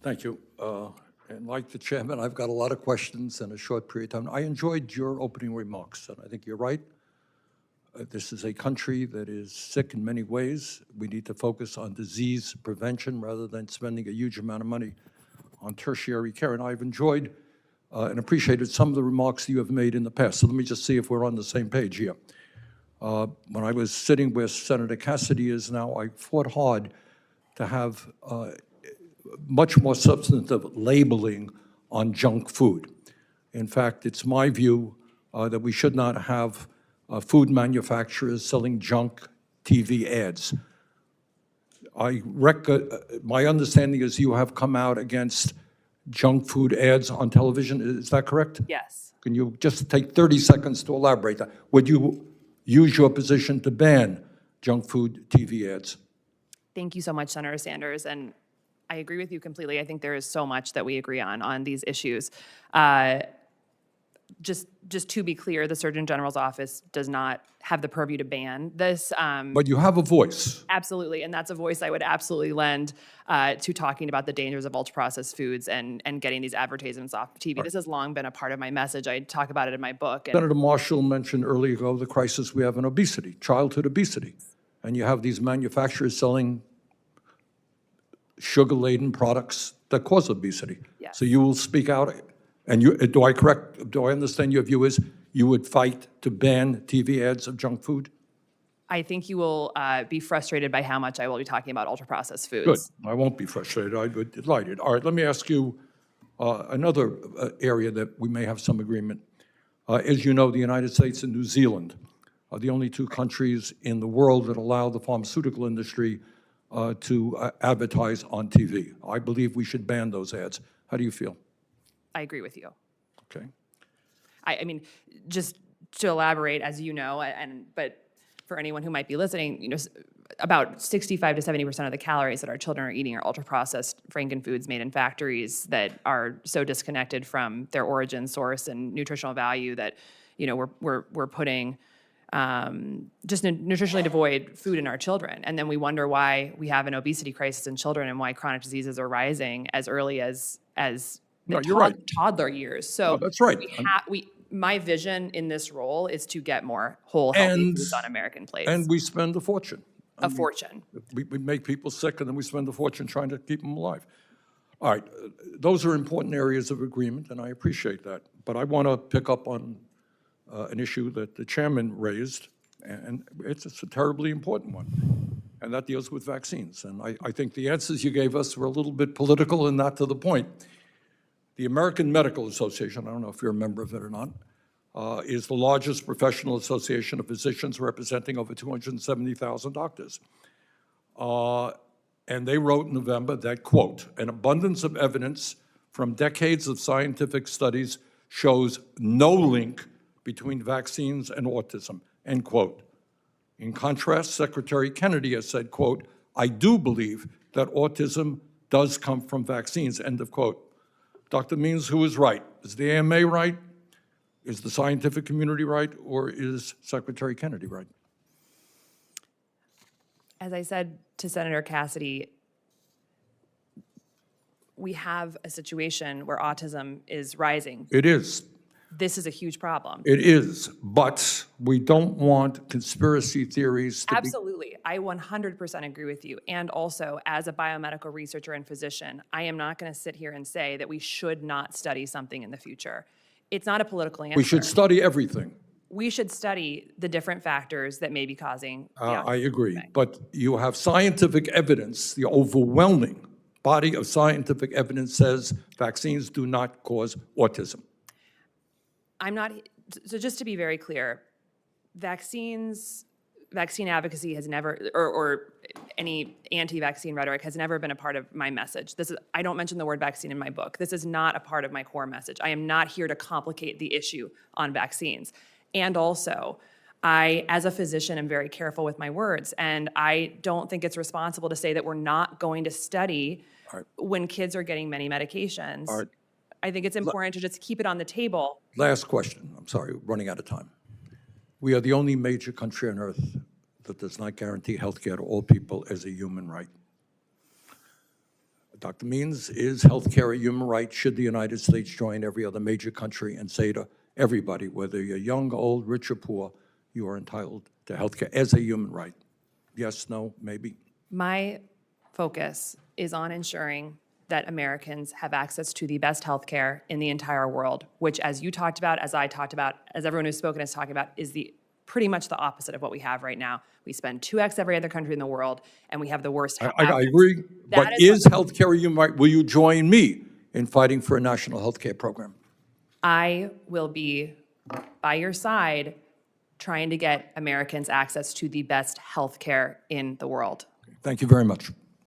Thank you. And like the chairman, I've got a lot of questions in a short period of time. I enjoyed your opening remarks, and I think you're right. This is a country that is sick in many ways. We need to focus on disease prevention rather than spending a huge amount of money on tertiary care. And I've enjoyed and appreciated some of the remarks you have made in the past. So let me just see if we're on the same page here. When I was sitting where Senator Cassidy is now, I fought hard to have much more substantive labeling on junk food. In fact, it's my view that we should not have food manufacturers selling junk TV ads. My understanding is you have come out against junk food ads on television. Is that correct? Yes. Can you just take 30 seconds to elaborate that? Would you use your position to ban junk food TV ads? Thank you so much, Senator Sanders. And I agree with you completely. I think there is so much that we agree on these issues. Just to be clear, the Surgeon General's office does not have the purview to ban this. But you have a voice. Absolutely, and that's a voice I would absolutely lend to talking about the dangers of ultra-processed foods and getting these advertisements off TV. Right. This has long been a part of my message. I talk about it in my book. Senator Marshall mentioned earlier ago the crisis we have in obesity, childhood obesity. And you have these manufacturers selling sugar-laden products that cause obesity. Yes. So you will speak out, and do I understand your view is you would fight to ban TV ads of junk food? I think you will be frustrated by how much I will be talking about ultra-processed foods. Good. I won't be frustrated. I'd be delighted. All right, let me ask you another area that we may have some agreement. As you know, the United States and New Zealand are the only two countries in the world that allow the pharmaceutical industry to advertise on TV. I believe we should ban those ads. How do you feel? I agree with you. Okay. I mean, just to elaborate, as you know, but for anyone who might be listening, you know, about 65 to 70% of the calories that our children are eating are ultra-processed frankenfoods made in factories that are so disconnected from their origin, source, and nutritional value that, you know, we're putting just nutritionally devoid food in our children. And then we wonder why we have an obesity crisis in children and why chronic diseases are rising as early as no, you're right. Toddler years. So no, that's right. My vision in this role is to get more whole, healthy foods on American plates. And we spend a fortune. A fortune. We make people sick, and then we spend a fortune trying to keep them alive. All right, those are important areas of agreement, and I appreciate that. But I want to pick up on an issue that the chairman raised, and it's a terribly important one, and that deals with vaccines. And I think the answers you gave us were a little bit political and not to the point. The American Medical Association, I don't know if you're a member of it or not, is the largest professional association of physicians representing over 270,000 doctors. And they wrote in November that, quote, an abundance of evidence from decades of scientific studies shows no link between vaccines and autism, end quote. In contrast, Secretary Kennedy has said, quote, I do believe that autism does come from vaccines, end of quote. Dr. Means, who is right? Is the AMA right? Is the scientific community right? Or is Secretary Kennedy right? As I said to Senator Cassidy, we have a situation where autism is rising. It is. This is a huge problem. It is, but we don't want conspiracy theories to Absolutely. I 100% agree with you. And also, as a biomedical researcher and physician, I am not going to sit here and say that we should not study something in the future. It's not a political answer. We should study everything. We should study the different factors that may be causing the I agree. But you have scientific evidence, the overwhelming body of scientific evidence says vaccines do not cause autism. So just to be very clear, vaccine advocacy has never, or any anti-vaccine rhetoric has never been a part of my message. I don't mention the word vaccine in my book. This is not a part of my core message. I am not here to complicate the issue on vaccines. And also, I, as a physician, am very careful with my words, and I don't think it's responsible to say that we're not going to study when kids are getting many medications. I think it's important to just keep it on the table. Last question. I'm sorry, running out of time. We are the only major country on earth that does not guarantee health care to all people as a human right. Dr. Means, is healthcare a human right? Should the United States join every other major country and say to everybody, whether you're young, old, rich, or poor, you are entitled to healthcare as a human right? Yes, no, maybe? My focus is on ensuring that Americans have access to the best healthcare in the entire world, which, as you talked about, as I talked about, as everyone who's spoken is talking about, is pretty much the opposite of what we have right now. We spend 2x every other country in the world, and we have the worst I outcomes. agree, but That is healthcare a human right? Will you join me in fighting for a national healthcare program? I will be by your side trying to get Americans access to the best healthcare in the world. Thank you very much.